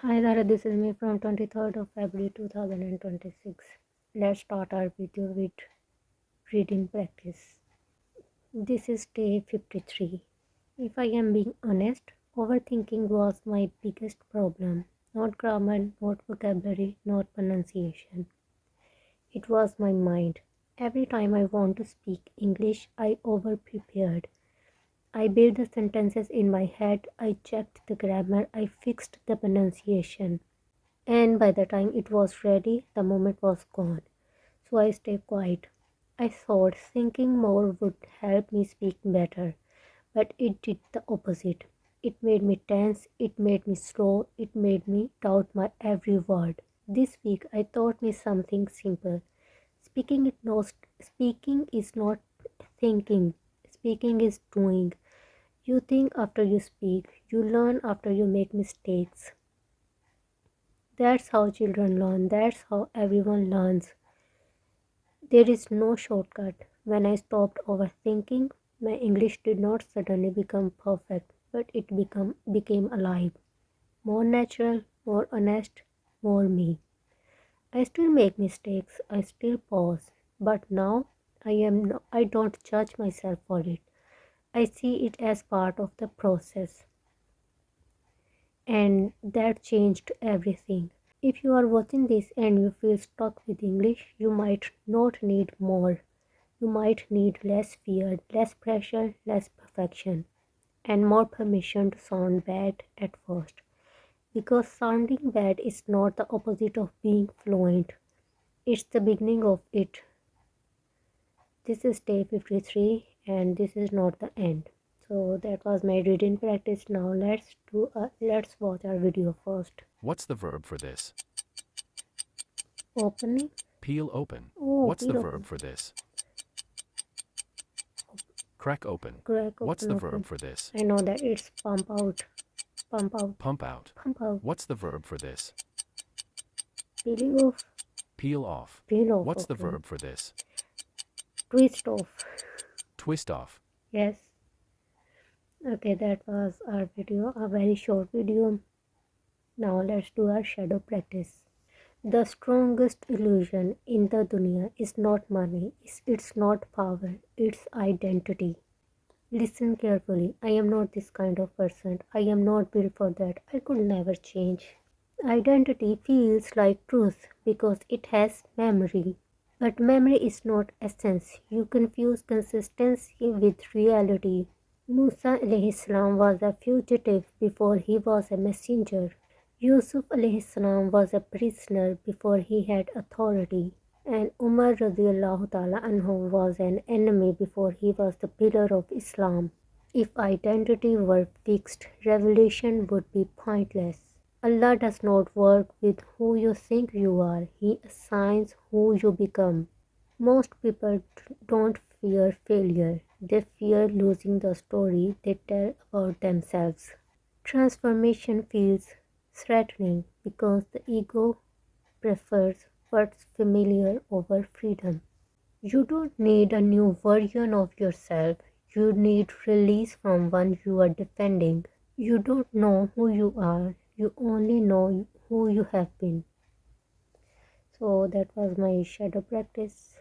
Hi Lara, this is me from 23rd of February 2026. Let's start our video with reading practice. This is day 53. If I am being honest, overthinking was my biggest problem. Not grammar, not vocabulary, not pronunciation. It was my mind. Every time I want to speak English, I over prepared. I built the sentences in my head, I checked the grammar, I fixed the pronunciation. And by the time it was ready, the moment was gone. So I stayed quiet. I thought thinking more would help me speak better, but it did the opposite. It made me tense, it made me slow, it made me doubt my every word. This week I taught me something simple. Speaking is not thinking. Speaking is doing. You think after you speak. You learn after you make mistakes. That's how children learn. That's how everyone learns. There is no shortcut. When I stopped overthinking, my English did not suddenly become perfect, but it became alive. More natural, more honest, more me. I still make mistakes, I still pause, but now I don't judge myself for it. I see it as part of the process, and that changed everything. If you are watching this and you feel stuck with English, you might not need more. You might need less fear, less pressure, less perfection, and more permission to sound bad at first. Because sounding bad is not the opposite of being fluent, it's the beginning of it. This is day 53, and this is not the end. So that was my reading practice. Now let's watch our video first. What's the verb for this? Opening. Peel open. Oh, What's the peel verb open. for this? Crack open. Crack What's open, the open. verb for this? I know that it's pump out. Pump out. Pump out. Pump out. What's the verb for this? Peeling off. Peel off. Peel off. What's the Okay. verb for this? Twist off. Twist off. Yes. Okay, that was our video, a very short video. Now let's do our shadow practice. The strongest illusion in the duniya is not money, it's not power, it's identity. Listen carefully. I am not this kind of person. I am not built for that. I could never change. Identity feels like truth because it has memory. But memory is not essence. You confuse consistency with reality. Musa alayhi salam was a fugitive before he was a messenger. Yusuf alayhi salam was a prisoner before he had authority. And Umar radiallahu ta'ala anhu was an enemy before he was the pillar of Islam. If identity were fixed, revelation would be pointless. Allah does not work with who you think you are, He assigns who you become. Most people don't fear failure, they fear losing the story they tell about themselves. Transformation feels threatening because the ego prefers what's familiar over freedom. You don't need a new version of yourself, you need release from one you are defending. You don't know who you are, you only know who you have been. So that was my shadow practice.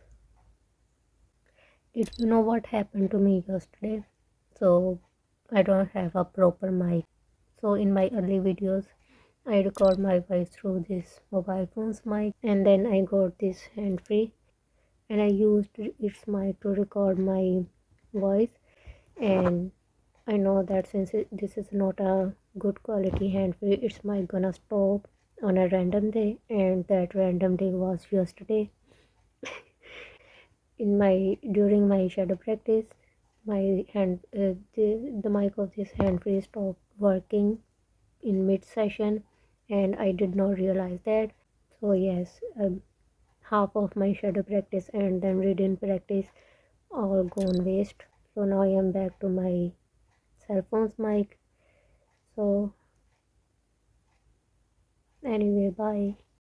If you know what happened to me yesterday, so I don't have a proper mic. So in my early videos, I record my voice through this mobile phone's mic, and then I got this hand free and I used its mic to record my voice. And I know that since this is not a good quality hand free, its mic gonna stop on a random day, and that random day was yesterday. During my shadow practice, my the mic of this hand free stopped working in mid session, and I did not realize that. So yes, half of my shadow practice and then reading practice all gone waste. So now I am back to my cell phone's mic. So anyway, bye.